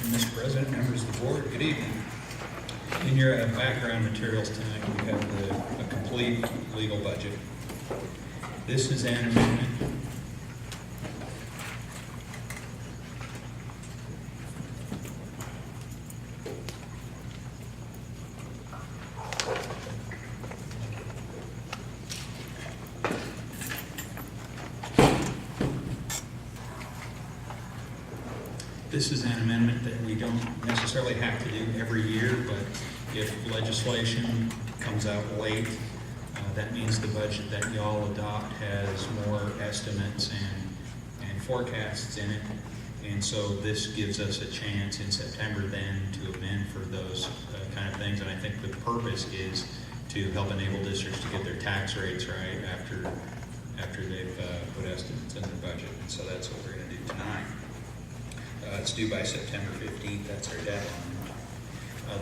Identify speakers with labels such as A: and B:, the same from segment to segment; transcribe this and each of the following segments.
A: Mr. President, members of the board, good evening. In your background materials tonight, we have a complete legal budget. This is an amendment. This is an amendment that we don't necessarily have to do every year, but if legislation comes out late, that means the budget that y'all adopt has more estimates and forecasts in it. And so this gives us a chance in September then to amend for those kind of things. And I think the purpose is to help enable districts to get their tax rates right after they've put estimates in their budget. And so that's what we're going to do tonight. It's due by September 15th. That's our deadline.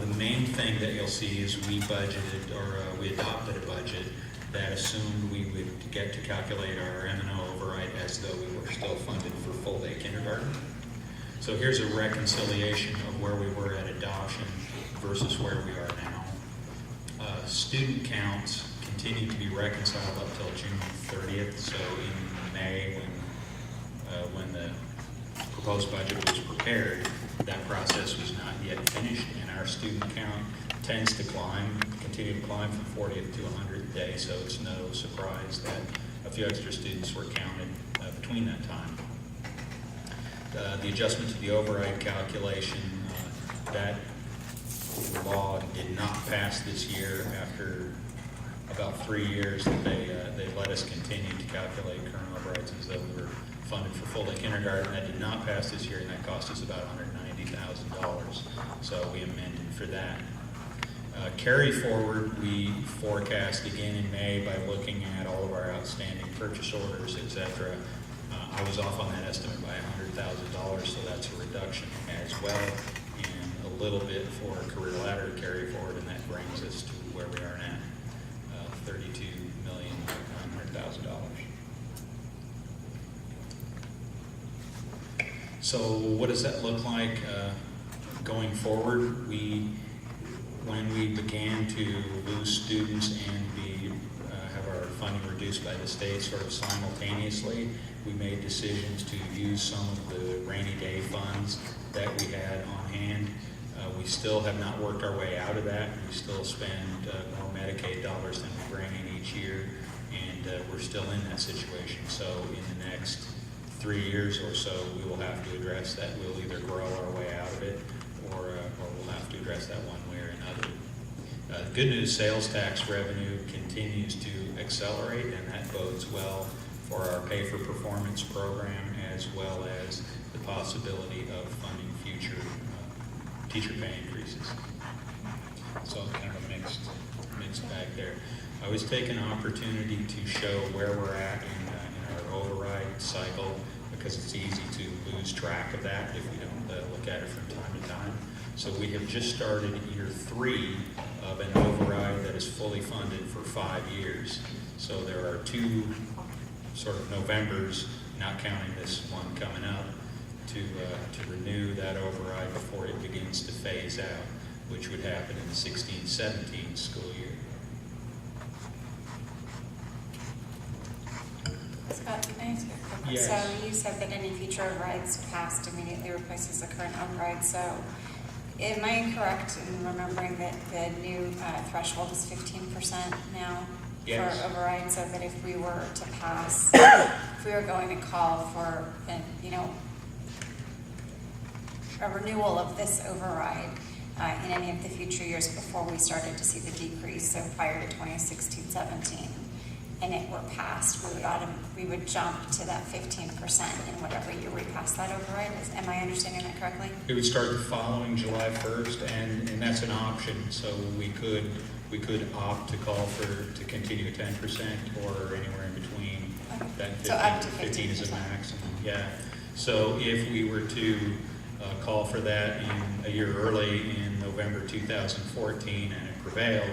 A: The main thing that you'll see is we budgeted, or we adopted a budget that assumed we would get to calculate our MandO override as though we were still funded for full-day kindergarten. So here's a reconciliation of where we were at adoption versus where we are now. Student counts continue to be reconciled up till June 30th. So in May, when the proposed budget was prepared, that process was not yet finished, and our student count tends to continue to climb from 40th to 100th day, so it's no surprise that a few extra students were counted between that time. The adjustment to the override calculation, that law did not pass this year after about 3 years that they let us continue to calculate current overrides as though we were funded for full-day kindergarten. That did not pass this year, and that cost us about $190,000. So we amended for that. Carry forward, we forecast again in May by looking at all of our outstanding purchase orders, etc. I was off on that estimate by $100,000, so that's a reduction as well, and a little bit for career ladder carry forward, and that brings us to where we are now, $32,900,000. So what does that look like going forward? When we began to lose students and have our funding reduced by the state sort of simultaneously, we made decisions to use some of the rainy day funds that we had on hand. We still have not worked our way out of that. We still spend more Medicaid dollars than we bring in each year, and we're still in that situation. So in the next 3 years or so, we will have to address that. We'll either grow our way out of it, or we'll have to address that one way or another. Good news, sales tax revenue continues to accelerate, and that bodes well for our pay for performance program, as well as the possibility of funding future teacher pay increases. So kind of a mixed bag there. I always take an opportunity to show where we're at in our override cycle, because it's easy to lose track of that if we don't look at it from time to time. So we have just started year 3 of an override that is fully funded for 5 years. So there are 2 sort of Novembers, not counting this one coming up, to renew that override before it begins to phase out, which would happen in the 16-17 school year.
B: Scott, can I ask you a quick?
A: Yes.
B: So you said that any future overrides passed immediately replaces the current override. So am I correct in remembering that the new threshold is 15% now?
A: Yes.
B: For override, so that if we were to pass, if we were going to call for a renewal of this override in any of the future years before we started to see the decrease, so prior to 2016-17, and it were passed, we would jump to that 15% in whatever year we pass that override. Am I understanding that correctly?
A: It would start the following July 1st, and that's an option. So we could opt to call to continue at 10% or anywhere in between.
B: Okay.
A: That 15,
B: So up to
A: 15 is a
B: 15%.
A: maximum. Yeah. So if we were to call for that in a year early in November 2014 and it prevailed,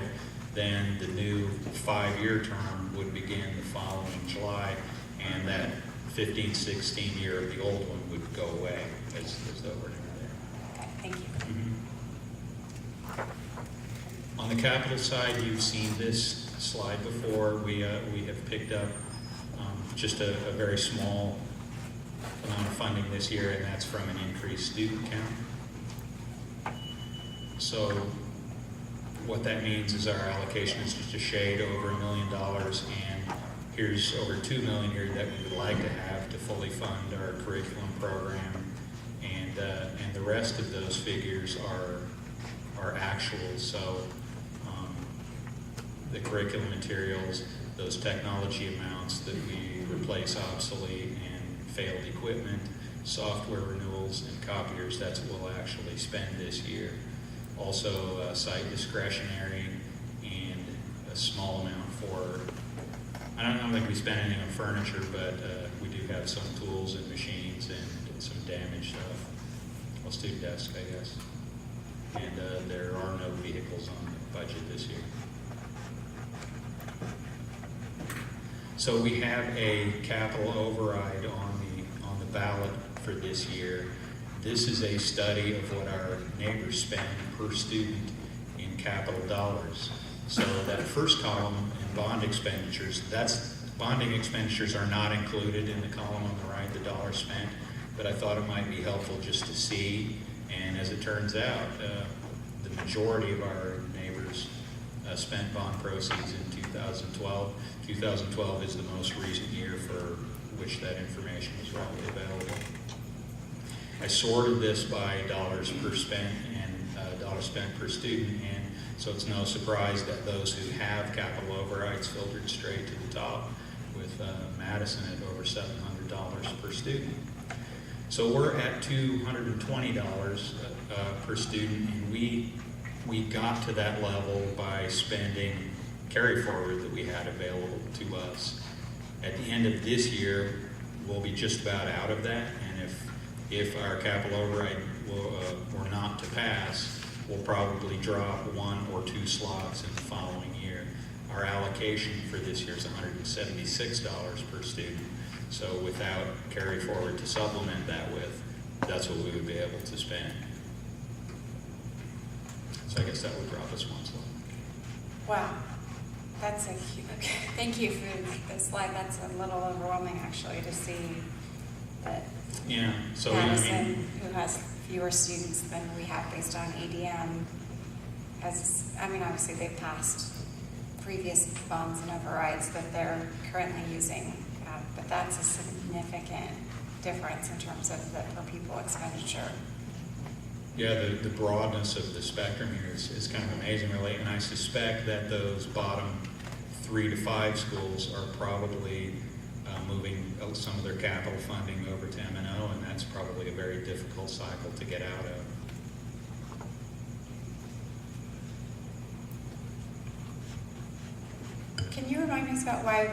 A: then the new 5-year term would begin the following July, and that 15-16 year of the old one would go away as though we're doing there.
B: Okay, thank
A: capital side, you've seen this slide before. We have picked up just a very small amount of funding this year, and that's from an increased student count. So what that means is our allocation is just a shade over $1 million, and here's over $2 million here that we would like to have to fully fund our curriculum program, and the rest of those figures are actual. So the curriculum materials, those technology amounts that we replace obsolete and failed equipment, software renewals, and copiers, that's what we'll actually spend this year. Also site discretionary, and a small amount for, I don't think we spend anything on furniture, but we do have some tools and machines and some damaged stuff. Well, student desk, I guess. And there are no vehicles on the budget this year. So we have a capital override on the ballot for this year. This is a study of what our neighbors spend per student in capital dollars. So that first column in bond expenditures, bonding expenditures are not included in the column on the right, the dollars spent, but I thought it might be helpful just to see. And as it turns out, the majority of our neighbors spent bond proceeds in 2012. 2012 is the most recent year for which that information was readily available. I sorted this by dollars per spent and dollars spent per student, and so it's no surprise that those who have capital overrides filtered straight to the top, with Madison at over $700 per student. So we're at $220 per student, and we got to that level by spending carry forward that we had available to us. At the end of this year, we'll be just about out of that, and if our capital override were not to pass, we'll probably drop 1 or 2 slots in the following year. Our allocation for this year is $176 per student. So without carry forward to supplement that with, that's what we would be able to spend. So I guess that would drop us 1 slot.
B: Wow, that's a huge, okay. Thank you for the slide. That's a little overwhelming actually to see that
A: Yeah, so
B: Madison, who has fewer students than we have based on ADM, obviously they've passed previous bonds and overrides that they're currently using, but that's a significant difference in terms of the per pupil expenditure.
A: Yeah, the broadness of the spectrum here is kind of amazing, really, and I suspect that those bottom 3 to 5 schools are probably moving some of their capital funding over to MandO, and that's probably a very difficult cycle to get out of.
B: Can you remind us about why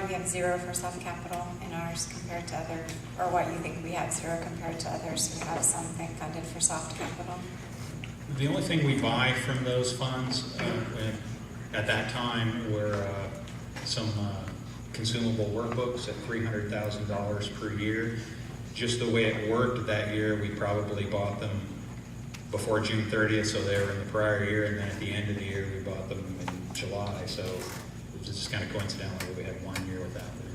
B: we have 0 for self-capital in ours compared to others, or what you think we have 0 compared to others who have something funded for soft capital?
A: The only thing we buy from those funds at that time were some consumable workbooks at $300,000 per year. Just the way it worked that year, we probably bought them before June 30th, so they were in the prior year, and then at the end of the year, we bought them in July. So it was just kind of coincidental that we had 1 year without them.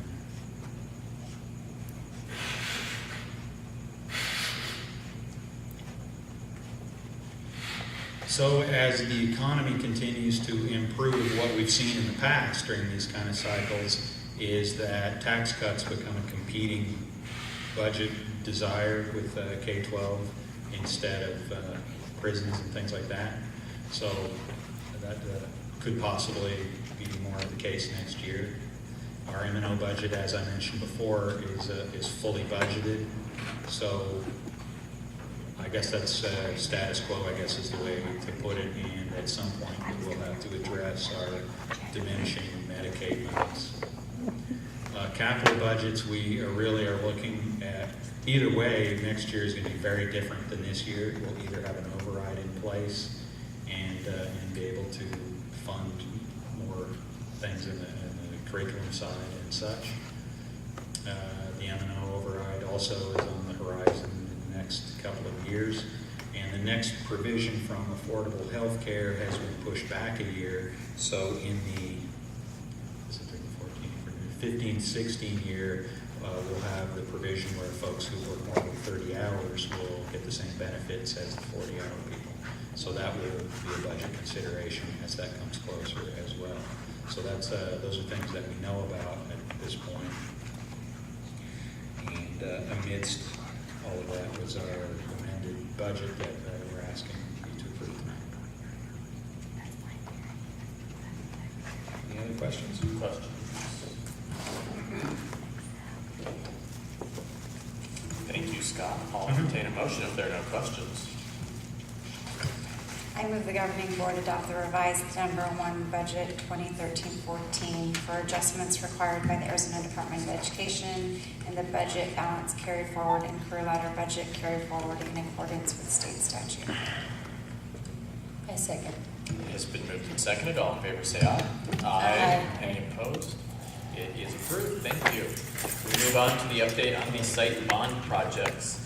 A: So as the economy continues to improve, what we've seen in the past during these kind of cycles is that tax cuts become a competing budget desire with K-12 instead of prisons and things like that. So that could possibly be more of the case next year. Our MandO budget, as I mentioned before, is fully budgeted. So I guess that's status quo, I guess is the way to put it, and at some point we will have to address our diminishing Medicaid amounts. Capital budgets, we really are looking at, either way, next year is going to be very different than this year. We'll either have an override in place and be able to fund more things in the curriculum side and such. The MandO override also is on the horizon in the next couple of years. And the next provision from affordable health care has been pushed back a year. So in the 15-16 year, we'll have the provision where folks who work more than 30 hours will get the same benefits as the 40-hour people. So that will be a budget consideration as that comes closer as well. So that's those are things that we know about at this point. And amidst all of that was our amended budget that we're asking you to approve tonight. Any other questions?
C: Thank you, Scott. I'll entertain a motion if there are no questions.
B: I move the governing board adopt the revised number 1 budget 2013-14 for adjustments required by the Arizona Department of Education and the budget balance carried forward and career ladder budget carried forward in accordance with state statute.
D: I second.
C: It has been moved and seconded. All in favor say aye.
D: Aye.
C: Any opposed? It is approved. Thank you. We move on to the update on the site bond projects.